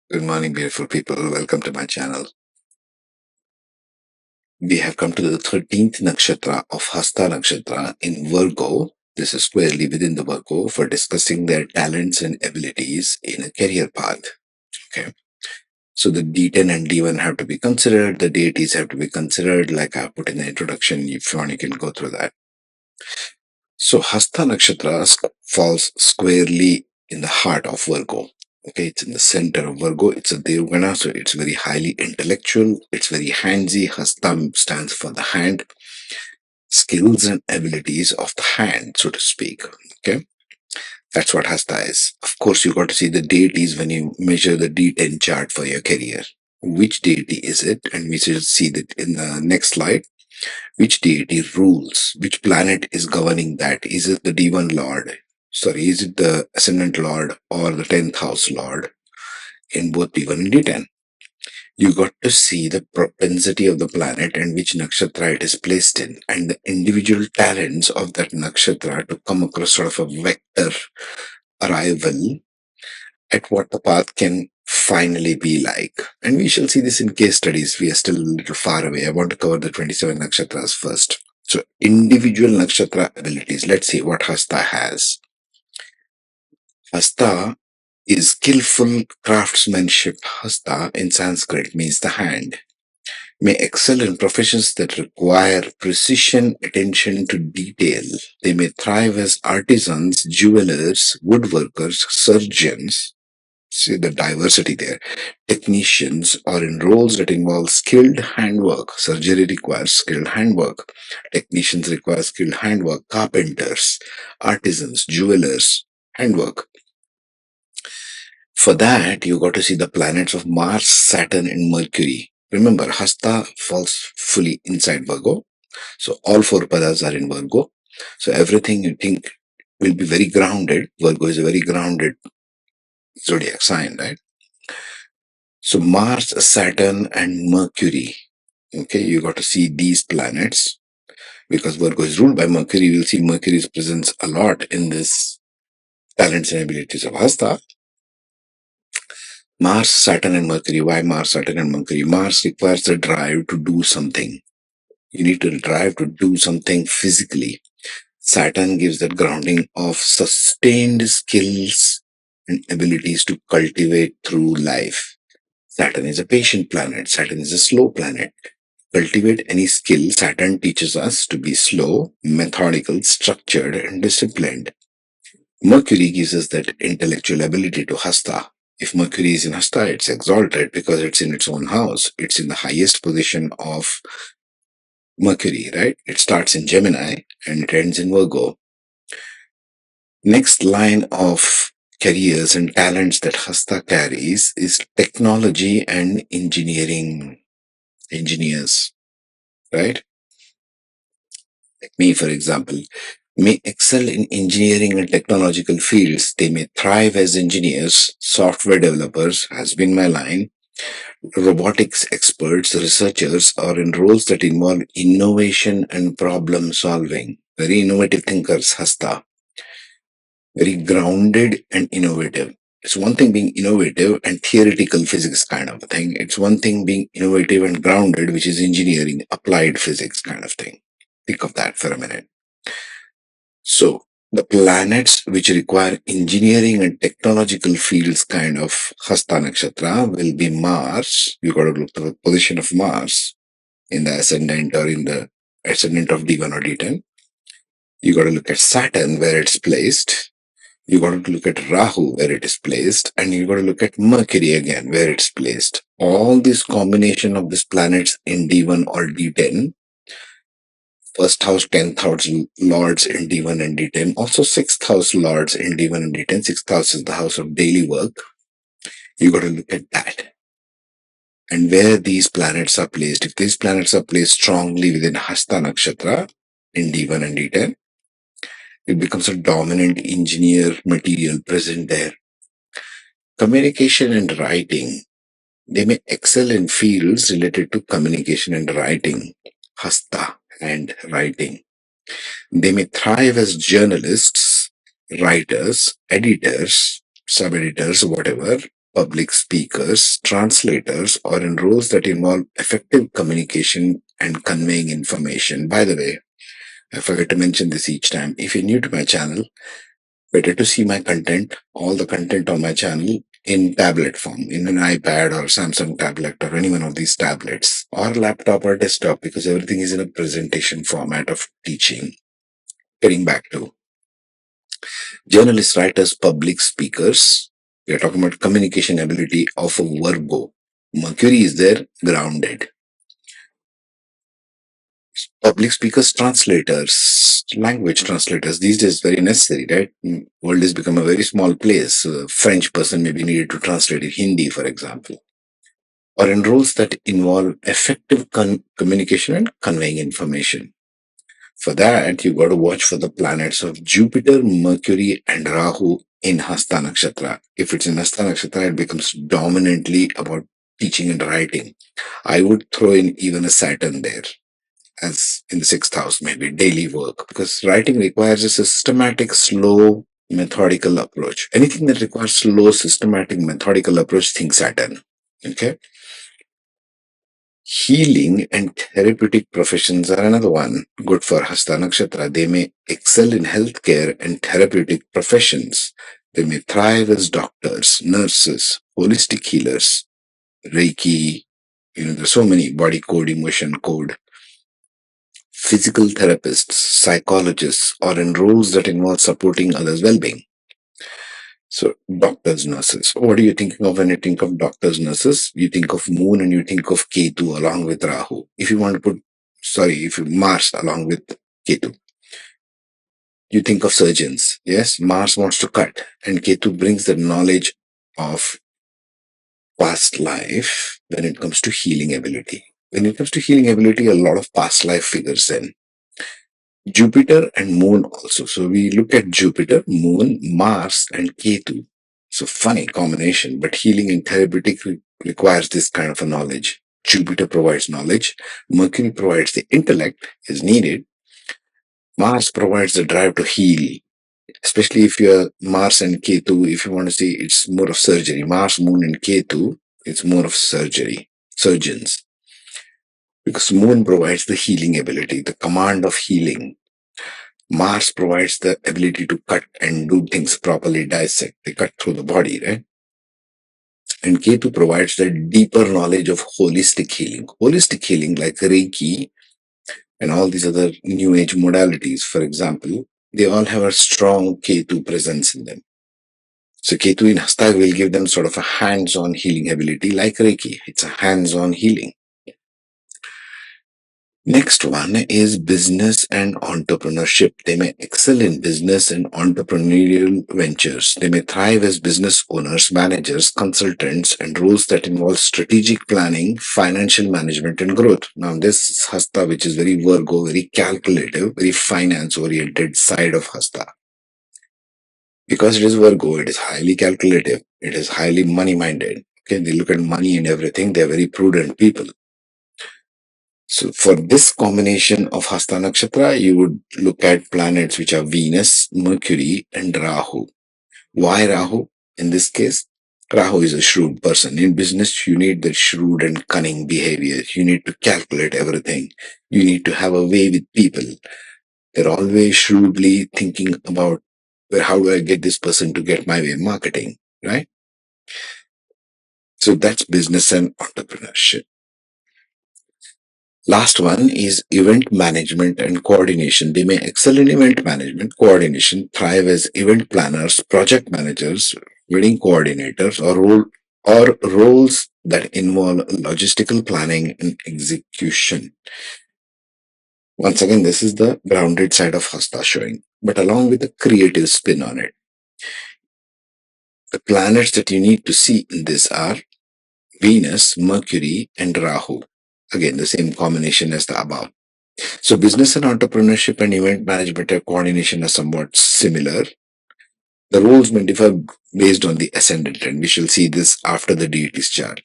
Good morning, beautiful people. Welcome to my channel. We have come to the 13th nakshatra of Hasta Nakshatra in Virgo. This is squarely within the Virgo for discussing their talents and abilities in a career path. Okay. So the D10 and D1 have to be considered. The deities have to be considered, like I put in the introduction. If you want, you can go through that. So Hasta Nakshatra falls squarely in the heart of Virgo. Okay, it's in the center of Virgo. It's a Devgana, so it's very highly intellectual. It's very handsy. Hasta stands for the hand, skills and abilities of the hand, so to speak. Okay, that's what Hasta is. Of course, you got to see the deities when you measure the D10 chart for your career. Which deity is it? And we should see that in the next slide. Which deity rules? Which planet is governing that? Is it the D1 Lord? Sorry, is it the Ascendant Lord or the 10th House Lord in both D1 and D10? You got to see the propensity of the planet and which nakshatra it is placed in, and the individual talents of that nakshatra to come across sort of a vector arrival at what the path can finally be like. And we shall see this in case studies. We are still a little far away. I want to cover the 27 nakshatras first. So, individual nakshatra abilities. Let's see what Hasta has. Hasta is skillful craftsmanship. Hasta in Sanskrit means the hand. May excel in professions that require precision, attention to detail. They may thrive as artisans, jewelers, woodworkers, surgeons. See the diversity there. Technicians, or in roles that involve skilled handwork. Surgery requires skilled handwork. Technicians require skilled handwork. Carpenters, artisans, jewelers, handwork. For that, you got to see the planets of Mars, Saturn, and Mercury. Remember, Hasta falls fully inside Virgo. So all four padas are in Virgo. So everything you think will be very grounded. Virgo is a very grounded zodiac sign, right? So Mars, Saturn, and Mercury. Okay, you got to see these planets because Virgo is ruled by Mercury. You will see Mercury's presence a lot in this talents and abilities of Hasta. Mars, Saturn, and Mercury. Why Mars, Saturn, and Mercury? Mars requires a drive to do something. You need to drive to do something physically. Saturn gives that grounding of sustained skills and abilities to cultivate through life. Saturn is a patient planet. Saturn is a slow planet. Cultivate any skill, Saturn teaches us to be slow, methodical, structured, and disciplined. Mercury gives us that intellectual ability to Hasta. If Mercury is in Hasta, it's exalted because it's in its own house. It's in the highest position of Mercury, right? It starts in Gemini and it ends in Virgo. Next line of careers and talents that Hasta carries is technology and engineering. Engineers, right? Like me, for example, may excel in engineering and technological fields. They may thrive as engineers, software developers, has been my line, robotics experts, researchers, or in roles that involve innovation and problem solving. Very innovative thinkers, Hasta. Very grounded and innovative. It's one thing being innovative and theoretical physics kind of a thing. It's one thing being innovative and grounded, which is engineering, applied physics kind of thing. Think of that for a minute. So, the planets which require engineering and technological fields kind of Hasta Nakshatra will be Mars. You got to look at the position of Mars in the ascendant or in the ascendant of D1 or D10. You got to look at Saturn where it's placed. You got to look at Rahu where it is placed, and you got to look at Mercury again where it's placed. All this combination of these planets in D1 or D10, first house, 10th house lords in D1 and D10, also sixth house lords in D1 and D10. Sixth house is the house of daily work. You got to look at that. And where these planets are placed. If these planets are placed strongly within Hasta Nakshatra in D1 and D10, it becomes a dominant engineer material present there. Communication and writing. They may excel in fields related to communication and writing, Hasta and writing. They may thrive as journalists, writers, editors, sub-editors, whatever, public speakers, translators, or in roles that involve effective communication and conveying information. By the way, I forget to mention this each time. If you're new to my channel, better to see my content, all the content on my channel in tablet form, in an iPad or Samsung tablet or any one of these tablets, or laptop or desktop, because everything is in a presentation format of teaching. Getting back to journalists, writers, public speakers, we are talking about communication ability of a Virgo. Mercury is there, grounded. Public speakers, translators, language translators, these days very necessary, right? World has become a very small place. A French person may be needed to translate in Hindi, for example, or in roles that involve effective communication and conveying information. For that, you got to watch for the planets of Jupiter, Mercury, and Rahu in Hasta Nakshatra. If it's in Hasta Nakshatra, it becomes dominantly about teaching and writing. I would throw in even a Saturn there, as in the sixth house, maybe daily work, because writing requires a systematic, slow, methodical approach. Anything that requires slow, systematic, methodical approach, think Saturn. Okay. Healing and therapeutic professions are another one. Good for Hasta Nakshatra. They may excel in healthcare and therapeutic professions. They may thrive as doctors, nurses, holistic healers, Reiki. There's so many body code, emotion code, physical therapists, psychologists, or in roles that involve supporting others' well-being. So, doctors, nurses. What are you thinking of when you think of doctors, nurses? You think of Moon and you think of Ketu along with Rahu. If you want to put, if you Mars along with Ketu, you think of surgeons. Yes, Mars wants to cut, and Ketu brings the knowledge of past life when it comes to healing ability. When it comes to healing ability, a lot of past life figures in. Jupiter and Moon also. So we look at Jupiter, Moon, Mars, and Ketu. So funny combination, but healing and therapeutic requires this kind of a knowledge. Jupiter provides knowledge. Mercury provides the intellect is needed. Mars provides the drive to heal, especially if you're Mars and Ketu. If you want to see, it's more of surgery. Mars, Moon, and Ketu, it's more of surgery, surgeons. Because Moon provides the healing ability, the command of healing. Mars provides the ability to cut and do things properly, dissect. They cut through the body, right? And Ketu provides the deeper knowledge of holistic healing. Holistic healing, like Reiki and all these other new age modalities, for example, they all have a strong Ketu presence in them. So Ketu in Hasta will give them sort of a hands-on healing ability like Reiki. It's a hands-on healing. Next one is business and entrepreneurship. They may excel in business and entrepreneurial ventures. They may thrive as business owners, managers, consultants, and roles that involve strategic planning, financial management, and growth. Now, this Hasta, which is very Virgo, very calculative, very finance-oriented side of Hasta. Because it is Virgo, it is highly calculative. It is highly money-minded. Okay, they look at money and everything. They're very prudent people. So for this combination of Hasta Nakshatra, you would look at planets which are Venus, Mercury, and Rahu. Why Rahu? In this case, Rahu is a shrewd person. In business, you need that shrewd and cunning behavior. You need to calculate everything. You need to have a way with people. They're always shrewdly thinking about how do I get this person to get my way, marketing, right? So that's business and entrepreneurship. Last one is event management and coordination. They may excel in event management, coordination, thrive as event planners, project managers, wedding coordinators, or roles that involve logistical planning and execution. Once again, this is the grounded side of Hasta showing, but along with a creative spin on it. The planets that you need to see in this are Venus, Mercury, and Rahu. Again, the same combination as the above. So business and entrepreneurship and event management and coordination are somewhat similar. The roles may differ based on the ascendant, and we shall see this after the deities chart.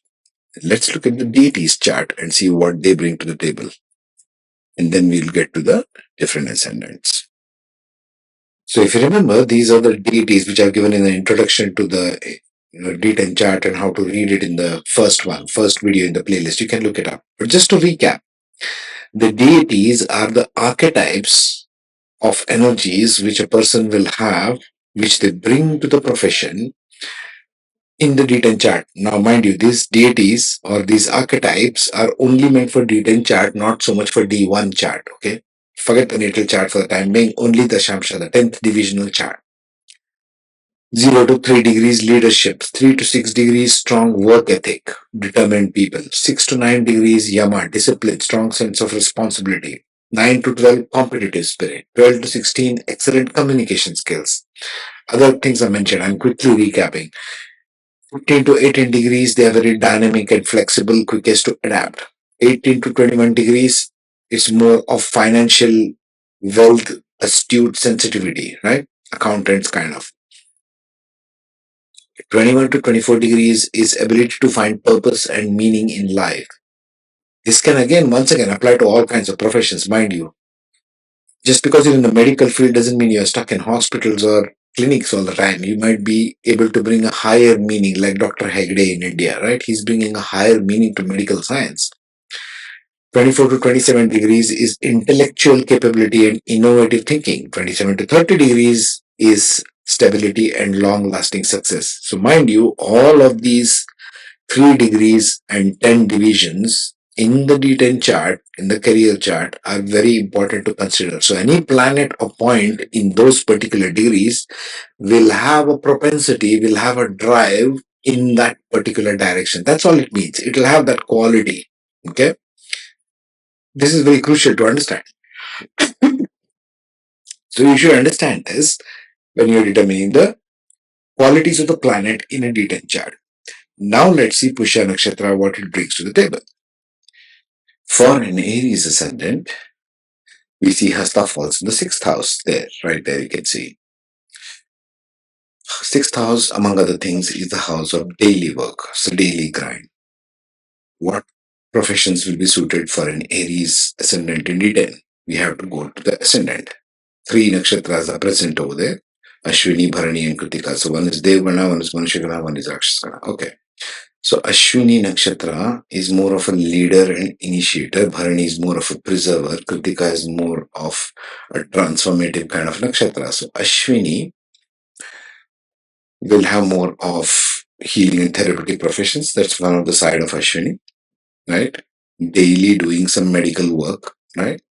Let's look at the deities chart and see what they bring to the table. And then we'll get to the different ascendants. So if you remember, these are the deities which I've given in the introduction to the D10 chart and how to read it in the first video in the playlist. You can look it up. But just to recap, the deities are the archetypes of energies which a person will have, which they bring to the profession in the D10 chart. Now, mind you, these deities or these archetypes are only meant for D10 chart, not so much for D1 chart. Okay, forget the natal chart for the time being. Only the Shamsha, the 10th divisional chart. 0 to 3 degrees leadership, 3 to 6 degrees strong work ethic, determined people, 6 to 9 degrees Yama, discipline, strong sense of responsibility, 9 to 12 competitive spirit, 12 to 16 excellent communication skills. Other things I mentioned, I'm quickly recapping. 15 to 18 degrees, they are very dynamic and flexible, quickest to adapt. 18 to 21 degrees, it's more of financial wealth, astute sensitivity, right? Accountants kind of. 21 to 24 degrees is ability to find purpose and meaning in life. This can once again apply to all kinds of professions, mind you. Just because you're in the medical field doesn't mean you're stuck in hospitals or clinics all the time. You might be able to bring a higher meaning, like Dr. Hegde in India, right? He's bringing a higher meaning to medical science. 24 to 27 degrees is intellectual capability and innovative thinking. 27 to 30 degrees is stability and long lasting success. So, mind you, all of these 3 degrees and 10 divisions in the D10 chart, in the career chart, are very important to consider. So, any planet or point in those particular degrees will have a propensity, will have a drive in that particular direction. That's all it means. It will have that quality. Okay. This is very crucial to understand. So, you should understand this when you're determining the qualities of the planet in a D10 chart. Now, let's see Pushya Nakshatra, what it brings to the table. For an Aries ascendant, we see Hasta falls in the 6th house there, right there you can see. 6th house, among other things, is the house of daily work, so daily grind. What professions will be suited for an Aries ascendant in D10? We have to go to the ascendant. 3 nakshatras are present over there. Ashwini, Bharani and Kritika. So one is Devgana, one is Manushagana, one is Rakshasgana. Okay. So Ashwini Nakshatra is more of a leader and initiator. Bharani is more of a preserver. Kritika is more of a transformative kind of nakshatra. So Ashwini will have more of healing and therapeutic professions. That's one of the side of Ashwini, right? Daily doing some medical work, right?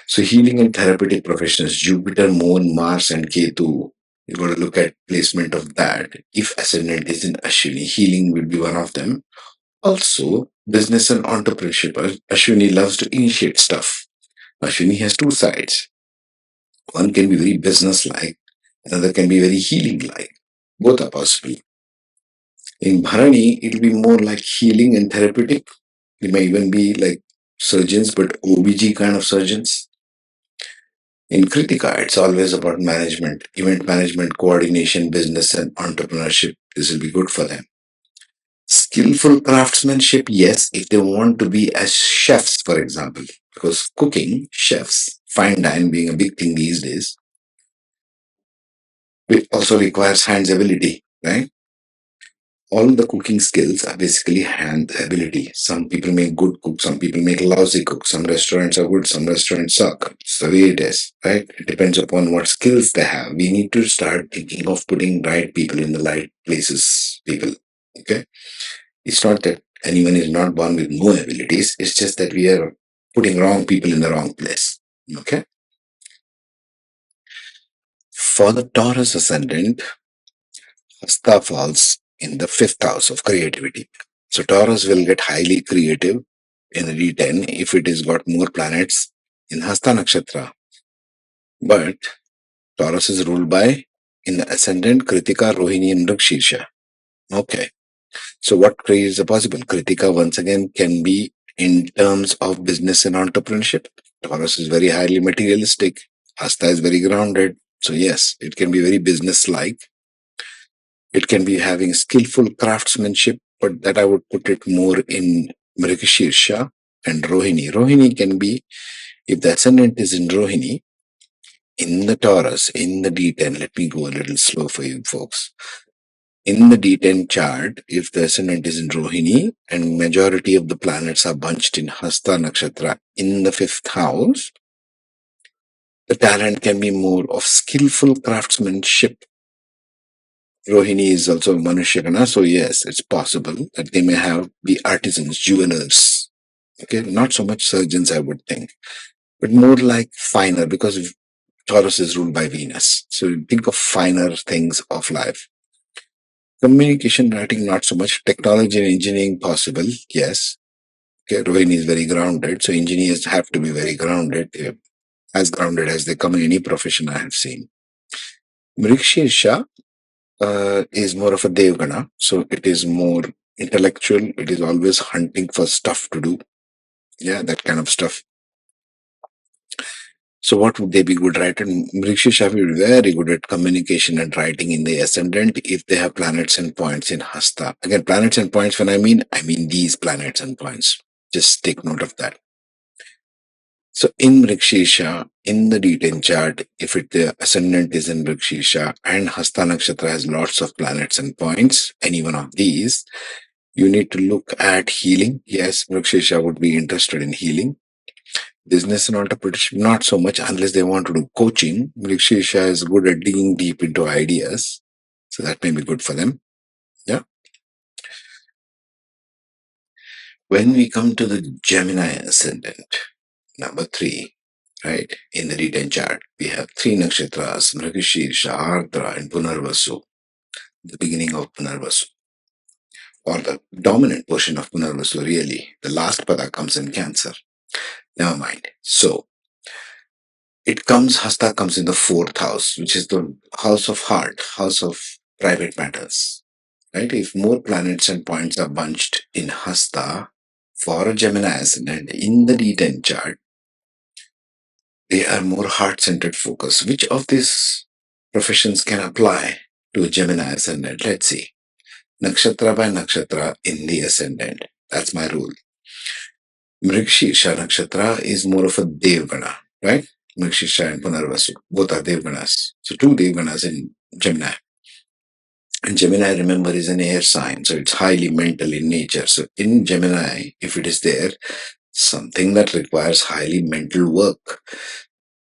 So healing and therapeutic professions, Jupiter, Moon, Mars, and Ketu. You got to look at placement of that. If ascendant is in Ashwini, healing will be one of them. Also, business and entrepreneurship. Ashwini loves to initiate stuff. Ashwini has 2 sides. One can be very business-like, another can be very healing-like. Both are possible. In Bharani, it'll be more like healing and therapeutic. They may even be like surgeons, but OBG kind of surgeons. In Kritika, it's always about management, event management, coordination, business, and entrepreneurship. This will be good for them. Skillful craftsmanship, yes, if they want to be as chefs, for example, because cooking, chefs, fine dine being a big thing these days, it also requires hands ability, right? All the cooking skills are basically hand ability. Some people make good cook, some people make lousy cook, some restaurants are good, some restaurants suck. It's the way it is, right? It depends upon what skills they have. We need to start thinking of putting right people in the right places, people. Okay? It's not that anyone is not born with no abilities. It's just that we are putting wrong people in the wrong place. Okay? For the Taurus ascendant, Hasta falls in the 5th house of creativity. So Taurus will get highly creative in the D10 if it has got more planets in Hasta Nakshatra. But Taurus is ruled by, in the ascendant, Kritika, Rohini, and Mrikshirsha. Okay. So what is possible? Kritika once again can be in terms of business and entrepreneurship. Taurus is very highly materialistic. Hasta is very grounded. So yes, it can be very business-like. It can be having skillful craftsmanship, but that I would put it more in Mrikshirsha and Rohini. Rohini can be, if the ascendant is in Rohini, in the Taurus, in the D10, let me go a little slow for you folks. In the D10 chart, if the ascendant is in Rohini and majority of the planets are bunched in Hasta Nakshatra in the fifth house, the talent can be more of skillful craftsmanship. Rohini is also Manushya, so yes, it's possible that they may be artisans, jewelers. Okay, not so much surgeons, I would think, but more like finer because Taurus is ruled by Venus. So think of finer things of life. Communication, writing, not so much. Technology and engineering, possible, yes. Okay, Rohini is very grounded, so engineers have to be very grounded, as grounded as they come in any profession I have seen. Mrikshirsha is more of a Devgana, so it is more intellectual. It is always hunting for stuff to do. Yeah, that kind of stuff. So what would they be good at? And Mrikshirsha will be very good at communication and writing in the ascendant if they have planets and points in Hasta. Again, planets and points, when I mean these planets and points. Just take note of that. So in Mrikshirsha, in the D10 chart, if the ascendant is in Mrikshirsha and Hasta Nakshatra has lots of planets and points, any one of these, you need to look at healing. Yes, Mrikshirsha would be interested in healing. Business and entrepreneurship, not so much unless they want to do coaching. Mrikshirsha is good at digging deep into ideas. So that may be good for them. Yeah. When we come to the Gemini ascendant, number 3, right, in the D10 chart, we have 3 nakshatras, Mrikshirsha, Ardra, and Punarvasu, the beginning of Punarvasu, or the dominant portion of Punarvasu, really. The last pada comes in Cancer. Never mind. So, Hasta comes in the 4th house, which is the house of heart, house of private matters. Right? If more planets and points are bunched in Hasta for a Gemini ascendant in the D10 chart, they are more heart-centered focus. Which of these professions can apply to a Gemini ascendant? Let's see. Nakshatra by nakshatra in the ascendant. That's my rule. Mrikshirsha nakshatra is more of a Devgana, right? Mrikshirsha and Punarvasu, both are Devganas. So 2 Devganas in Gemini. And Gemini, remember, is an air sign, so it's highly mental in nature. So in Gemini, if it is there, something that requires highly mental work,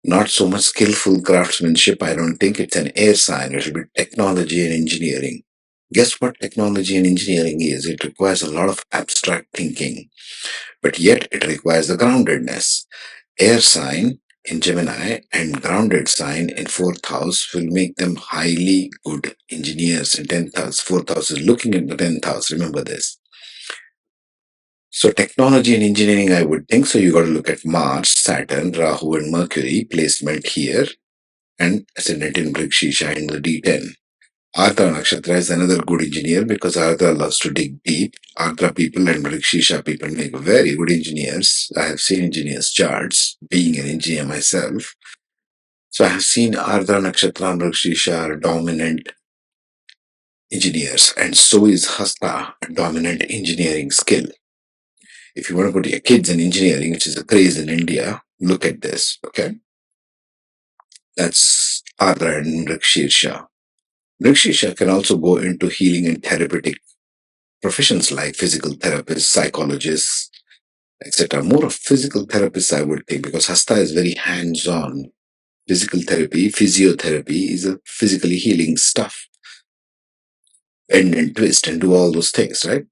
not so much skillful craftsmanship. I don't think it's an air sign. It should be technology and engineering. Guess what technology and engineering is? It requires a lot of abstract thinking, but yet it requires the groundedness. Air sign in Gemini and grounded sign in 4th house will make them highly good engineers in 10th house. 4th house is looking at the 10th house. Remember this. So technology and engineering, I would think. So you got to look at Mars, Saturn, Rahu, and Mercury placement here, and ascendant in Mrikshirsha in the D10. Ardra Nakshatra is another good engineer because Ardra loves to dig deep. Ardra people and Mrikshirsha people make very good engineers. I have seen engineers' charts, being an engineer myself. So I have seen Ardra Nakshatra and Mrikshirsha are dominant engineers, and so is Hasta a dominant engineering skill. If you want to put your kids in engineering, which is a craze in India, look at this, okay? That's Ardra and Mrikshirsha. Mrikshirsha can also go into healing and therapeutic professions like physical therapists, psychologists, etc. More of physical therapists, I would think, because Hasta is very hands-on. Physical therapy, physiotherapy is a physically healing stuff. Bend and twist and do all those things, right?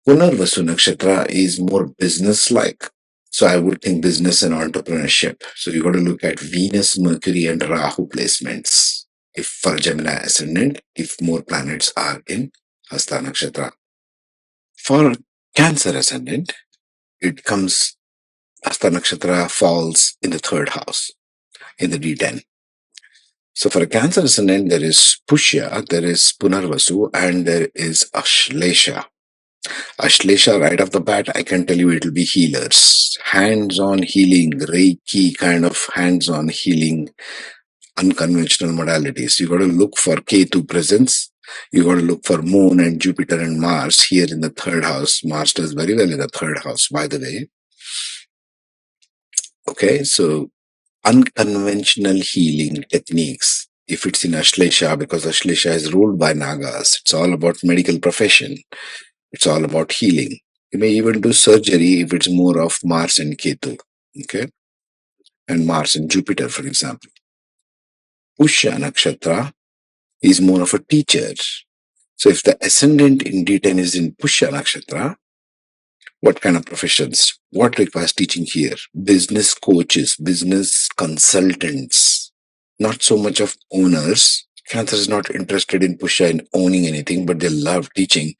Punarvasu Nakshatra is more business-like. So I would think business and entrepreneurship. So you got to look at Venus, Mercury, and Rahu placements. If for Gemini ascendant, if more planets are in Hasta Nakshatra. For Cancer ascendant, it comes, Hasta Nakshatra falls in the 3rd house, in the D10. So for a Cancer ascendant, there is Pushya, there is Punarvasu, and there is Ashlesha. Ashlesha, right off the bat, I can tell you it will be healers. Hands-on healing, Reiki kind of hands-on healing, unconventional modalities. You got to look for Ketu presence. You got to look for Moon and Jupiter and Mars here in the 3rd house. Mars does very well in the 3rd house, by the way. Okay, so unconventional healing techniques if it's in Ashlesha, because Ashlesha is ruled by Nagas, it's all about medical profession. It's all about healing. You may even do surgery if it's more of Mars and Ketu, okay? And Mars and Jupiter, for example. Pushya Nakshatra is more of a teacher. So if the ascendant in D10 is in Pushya Nakshatra, what kind of professions? What requires teaching here? Business coaches, business consultants, not so much of owners. Cancer is not interested in Pushya in owning anything, but they love teaching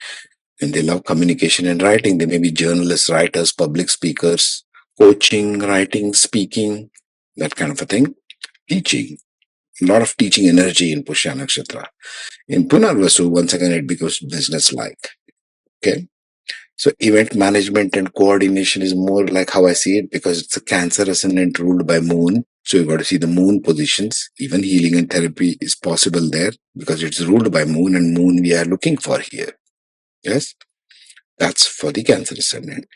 and they love communication and writing. They may be journalists, writers, public speakers, coaching, writing, speaking, that kind of a thing. Teaching, a lot of teaching energy in Pushya Nakshatra. In Punarvasu, once again, it becomes business like. Okay. So event management and coordination is more like how I see it because it's a Cancer ascendant ruled by moon. So you got to see the moon positions. Even healing and therapy is possible there because it's ruled by moon and moon we are looking for here. Yes. That's for the Cancer ascendant.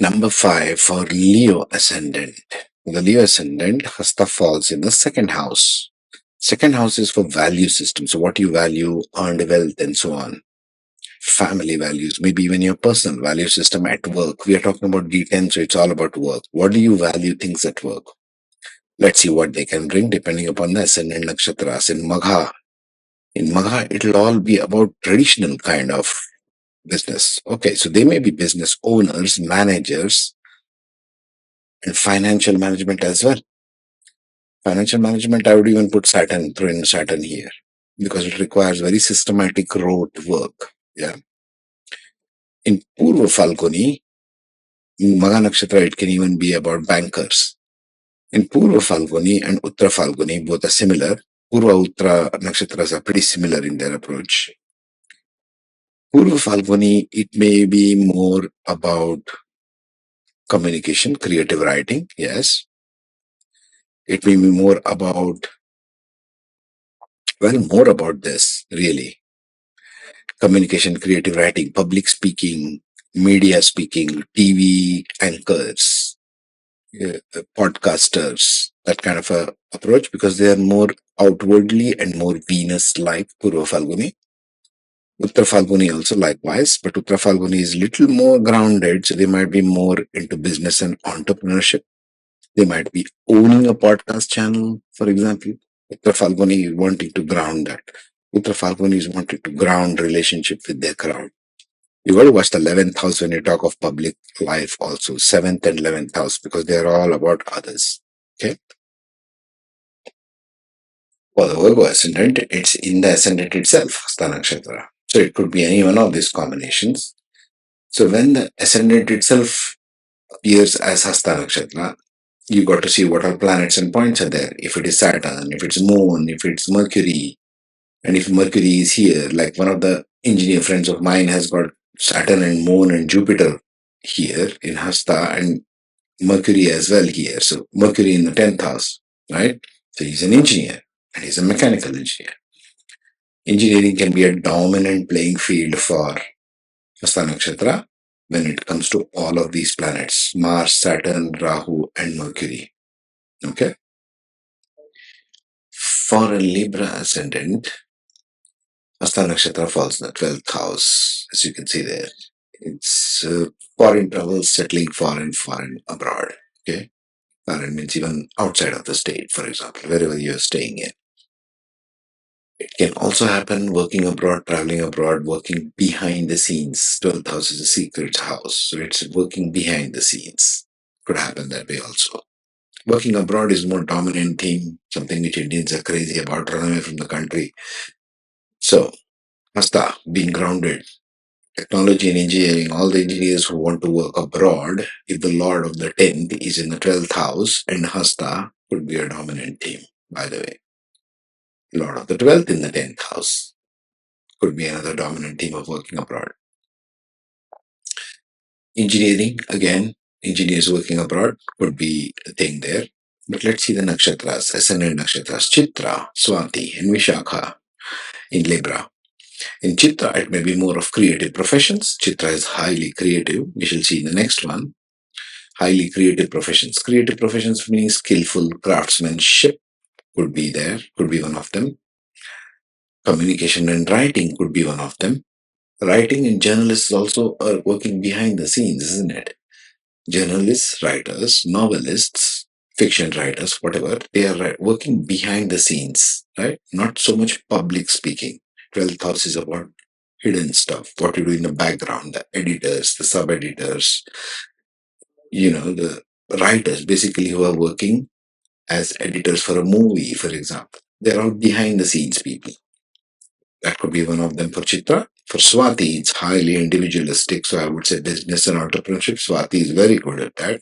Number 5 for Leo ascendant. The Leo ascendant, Hasta falls in the second house. Second house is for value system. So what you value, earned wealth, and so on. Family values, maybe even your personal value system at work. We are talking about D10, so it's all about work. What do you value things at work? Let's see what they can bring depending upon the ascendant nakshatras. In Magha, it'll all be about traditional kind of business. Okay, so they may be business owners, managers, and financial management as well. Financial management, I would even put Saturn, throw in Saturn here because it requires very systematic rote work. Yeah. In Purva Falguni, in Magha Nakshatra, it can even be about bankers. In Purva Falguni and Uttara Falguni, both are similar. Purva Uttara Nakshatras are pretty similar in their approach. Purva Falguni, it may be more about communication, creative writing, yes. It may be more about, more about this, really. Communication, creative writing, public speaking, media speaking, TV anchors, podcasters, that kind of a approach because they are more outwardly and more Venus-like, Purva Falguni. Uttara Falguni also likewise, but Uttara Falguni is little more grounded, so they might be more into business and entrepreneurship. They might be owning a podcast channel, for example. Uttara Falguni is wanting to ground that. Uttara Falguni is wanting to ground relationship with their crowd. You got to watch the 11th house when you talk of public life also, 7th and 11th house, because they're all about others. Okay. For the Virgo ascendant, it's in the ascendant itself, Hasta Nakshatra. So it could be any one of these combinations. So when the ascendant itself appears as Hasta Nakshatra, you got to see what are planets and points are there. If it is Saturn, if it's Moon, if it's Mercury, and if Mercury is here, like one of the engineer friends of mine has got Saturn and Moon and Jupiter here in Hasta and Mercury as well here. So Mercury in the 10th house, right? So he's an engineer and he's a mechanical engineer. Engineering can be a dominant playing field for Hasta Nakshatra when it comes to all of these planets, Mars, Saturn, Rahu, and Mercury. Okay. For a Libra ascendant, Hasta Nakshatra falls in the 12th house, as you can see there. It's foreign travel, settling foreign abroad. Okay. Foreign means even outside of the state, for example, wherever you're staying in. It can also happen working abroad, traveling abroad, working behind the scenes. 12th house is a secret house, so it's working behind the scenes. Could happen that way also. Working abroad is more dominant theme, something which Indians are crazy about, run away from the country. So, Hasta, being grounded, technology and engineering, all the engineers who want to work abroad, if the Lord of the 10th is in the 12th house, and Hasta could be a dominant theme, by the way. Lord of the 12th in the 10th house could be another dominant theme of working abroad. Engineering, again, engineers working abroad could be a thing there. But let's see the nakshatras, ascendant nakshatras, Chitra, Swati, and Vishakha in Libra. In Chitra, it may be more of creative professions. Chitra is highly creative. We shall see in the next one. Highly creative professions. Creative professions meaning skillful craftsmanship. could be there, could be one of them. Communication and writing could be one of them. Writing and journalists also are working behind the scenes, isn't it? Journalists, writers, novelists, fiction writers, whatever, they are working behind the scenes, right? Not so much public speaking. 12th house is about hidden stuff, what you do in the background, the editors, the sub editors, the writers basically who are working as editors for a movie, for example. They're all behind the scenes people. That could be one of them for Chitra. For Swati, it's highly individualistic. So I would say business and entrepreneurship. Swati is very good at that.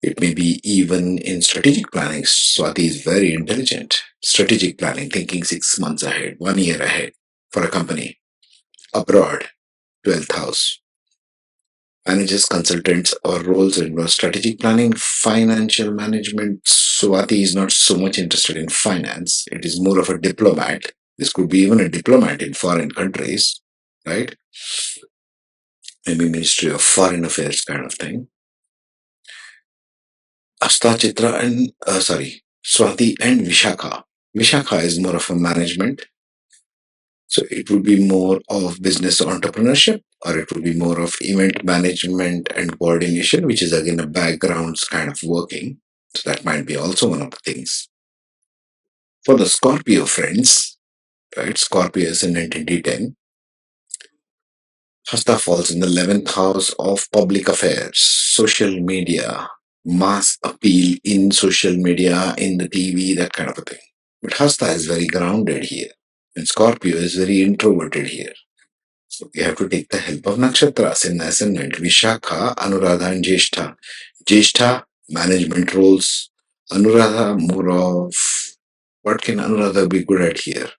It may be even in strategic planning. Swati is very intelligent. Strategic planning, thinking 6 months ahead, 1 year ahead for a company. Abroad, 12th house. Managers, consultants, or roles involve strategic planning, financial management. Swati is not so much interested in finance. It is more of a diplomat. This could be even a diplomat in foreign countries, right? Maybe Ministry of Foreign Affairs kind of thing. Swati and Vishakha. Vishakha is more of a management. So it would be more of business entrepreneurship, or it would be more of event management and coordination, which is again a background kind of working. So that might be also one of the things. For the Scorpio friends, right? Scorpio ascendant in D10. Hasta falls in the 11th house of public affairs, social media, mass appeal in social media, in the TV, that kind of a thing. But Hasta is very grounded here, and Scorpio is very introverted here. So we have to take the help of nakshatras in the ascendant, Vishakha, Anuradha, and Jyeshtha. Jyeshtha, management roles. Anuradha, more of what can Anuradha be good at here?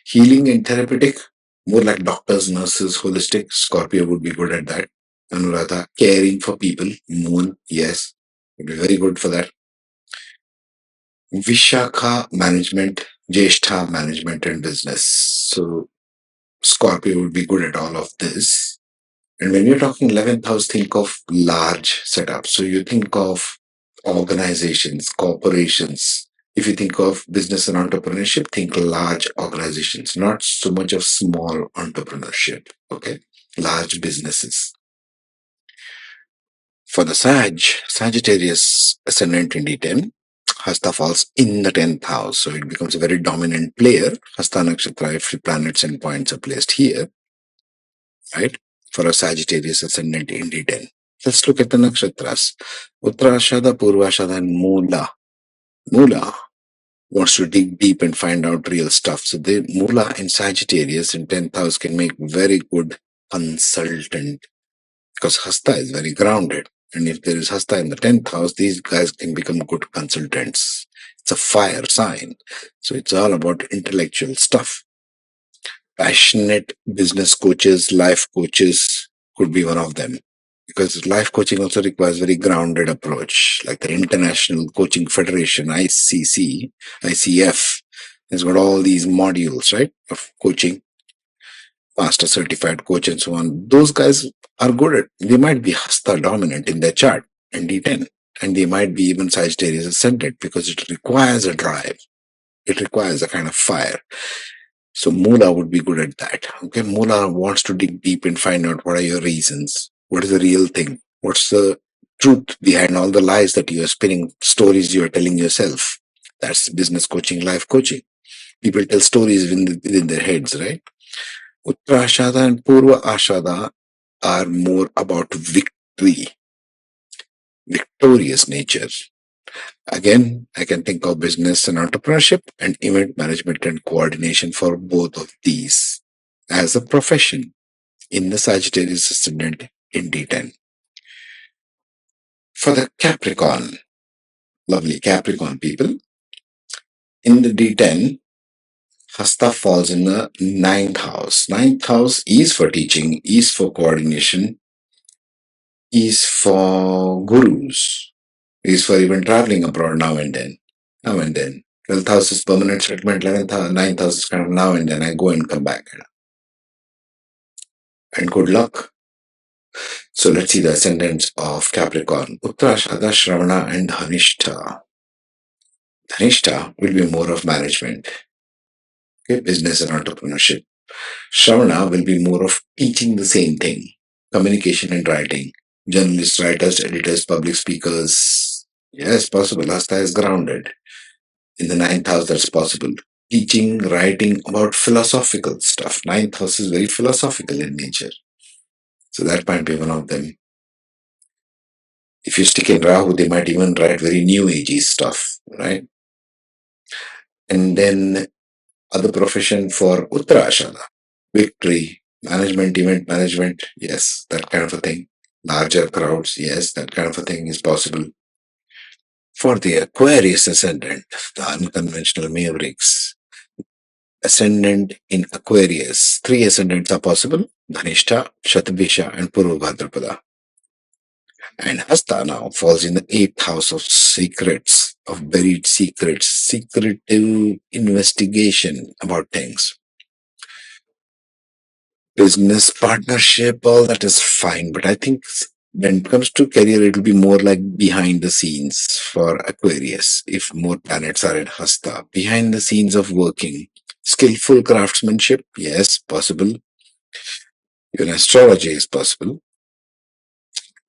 Healing and therapeutic, more like doctors, nurses, holistic. Scorpio would be good at that. Anuradha, caring for people. Moon, yes, would be very good for that. Vishakha, management. Jyeshtha, management and business. So Scorpio would be good at all of this. And when you're talking 11th house, think of large setups. So you think of organizations, corporations. If you think of business and entrepreneurship, think large organizations, not so much of small entrepreneurship. Okay. Large businesses. For the Sagittarius ascendant in D10, Hasta falls in the 10th house. So it becomes a very dominant player. Hasta Nakshatra, if the planets and points are placed here, right? For a Sagittarius ascendant in D10. Let's look at the nakshatras. Uttarashada, Purvashada, and Mula. Mula wants to dig deep and find out real stuff. So the Mula in Sagittarius in 10th house can make very good consultant because Hasta is very grounded. And if there is Hasta in the 10th house, these guys can become good consultants. It's a fire sign. So it's all about intellectual stuff. Passionate business coaches, life coaches could be one of them. Because life coaching also requires very grounded approach, like the International Coaching Federation, ICF, has got all these modules, right, of coaching, master certified coach and so on. Those guys are good at, they might be Hasta dominant in their chart and D10, and they might be even Sagittarius ascendant because it requires a drive. It requires a kind of fire. So Mula would be good at that. Okay, Mula wants to dig deep and find out what are your reasons. What is the real thing? What's the truth behind all the lies that you are spinning, stories you are telling yourself? That's business coaching, life coaching. People tell stories within their heads, right? Uttarashada and Purva Ashada are more about victory, victorious nature. Again, I can think of business and entrepreneurship and event management and coordination for both of these as a profession in the Sagittarius ascendant in D10. For the Capricorn, lovely Capricorn people, in the D10, Hasta falls in the 9th house. 9th house is for teaching, is for coordination, is for gurus, is for even traveling abroad now and then. Now and then. 12th house is permanent settlement, 11th house, 9th house is kind of now and then I go and come back. And good luck. So let's see the ascendants of Capricorn. Uttarashada, Shravana, and Dhanishta. Dhanishta will be more of management, okay, business and entrepreneurship. Shravana will be more of teaching the same thing, communication and writing. Journalists, writers, editors, public speakers. Yes, possible. Hasta is grounded. In the ninth house, that's possible. Teaching, writing about philosophical stuff. Ninth house is very philosophical in nature. So that might be one of them. If you stick in Rahu, they might even write very new agey stuff, right? And then other profession for Uttarashada, victory, management, event management, yes, that kind of a thing. Larger crowds, yes, that kind of a thing is possible. For the Aquarius ascendant, the unconventional mavericks, ascendant in Aquarius, three ascendants are possible: Dhanishta, Shatabhisha, and Purva Bhadrapada. And Hasta now falls in the eighth house of secrets, of buried secrets, secretive investigation about things. Business partnership, all that is fine. But I think when it comes to career, it will be more like behind the scenes for Aquarius, if more planets are in Hasta. Behind the scenes of working. Skillful craftsmanship, yes, possible. Even astrology is possible.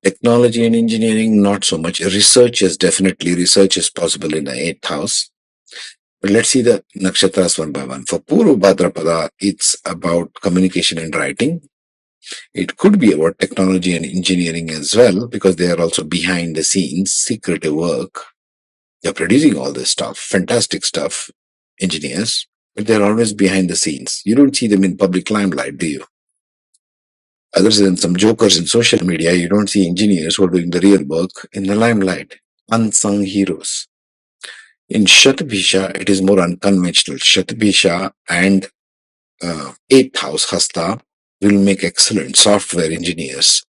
Technology and engineering, not so much. Research is definitely, research is possible in the eighth house. But let's see the nakshatras one by one. For Purva Bhadrapada, it's about communication and writing. It could be about technology and engineering as well, because they are also behind the scenes, secretive work. They're producing all this stuff, fantastic stuff, engineers, but they're always behind the scenes. You don't see them in public limelight, do you? Other than some jokers in social media, you don't see engineers who are doing the real work in the limelight. Unsung heroes. In Shatabhisha, it is more unconventional. Shatabhisha and eighth house Hasta will make excellent software engineers,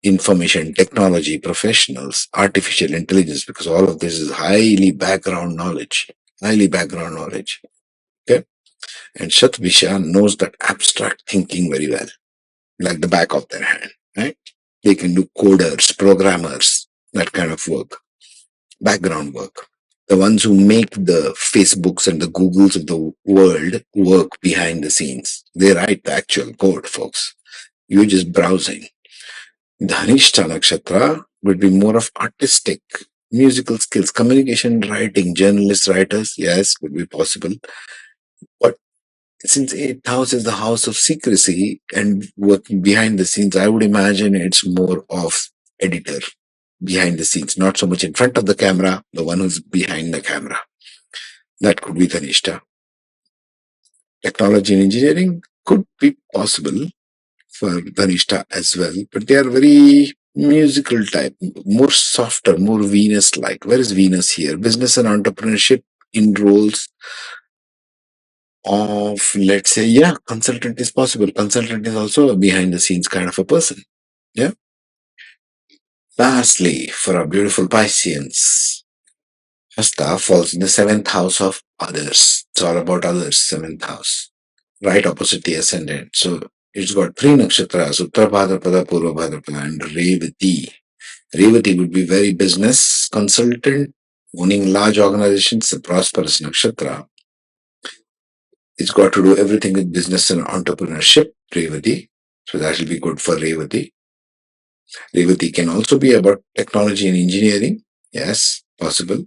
information technology professionals, artificial intelligence, because all of this is highly background knowledge. Highly background knowledge. Okay. And Shatabhisha knows that abstract thinking very well, like the back of their hand. Right? They can do coders, programmers, that kind of work, background work. The ones who make the Facebooks and the Googles of the world work behind the scenes. They write the actual code, folks. You're just browsing. Dhanishta Nakshatra would be more of artistic, musical skills, communication, writing, journalists, writers, yes, would be possible. But since eighth house is the house of secrecy and working behind the scenes, I would imagine it's more of editor behind the scenes, not so much in front of the camera, the one who's behind the camera. That could be Dhanishta. Technology and engineering could be possible for Dhanishta as well, but they are very musical type, more softer, more Venus like. Where is Venus here? Business and entrepreneurship in roles of, let's say, yeah, consultant is possible. Consultant is also a behind the scenes kind of a person. Yeah. Lastly, for our beautiful Pisceans, Hasta falls in the seventh house of others. It's all about others, seventh house. Right opposite the ascendant. So it's got three nakshatras, Uttar Bhadrapada, Purva Bhadrapada, and Revati. Revati would be very business consultant, owning large organizations, a prosperous nakshatra. It's got to do everything with business and entrepreneurship, Revati. So that will be good for Revati. Revati can also be about technology and engineering. Yes, possible.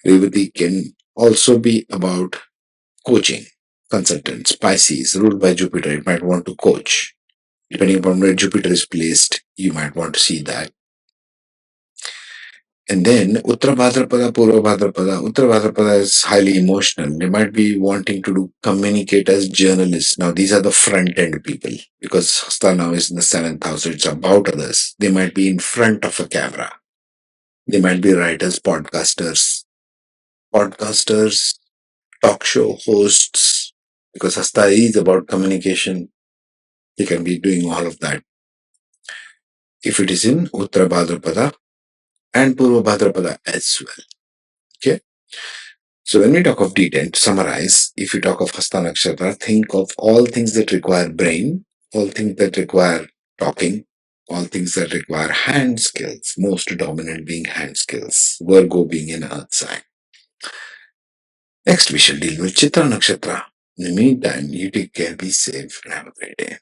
Revati can also be about coaching, consultants, Pisces, ruled by Jupiter. It might want to coach. Depending upon where Jupiter is placed, you might want to see that. And then Uttara Bhadrapada, Purva Bhadrapada. Uttara Bhadrapada is highly emotional. They might be wanting to communicate as journalists. Now, these are the front end people because Hasta now is in the seventh house. So it's about others. They might be in front of a camera. They might be writers, podcasters, talk show hosts, because Hasta is about communication. They can be doing all of that. If it is in Uttara Bhadrapada and Purva Bhadrapada as well. Okay. So when we talk of D10, to summarize, if you talk of Hasta Nakshatra, think of all things that require brain, all things that require talking, all things that require hand skills, most dominant being hand skills, Virgo being an earth sign. Next, we shall deal with Chitra Nakshatra. In the meantime, you take care, be safe, and have a great day.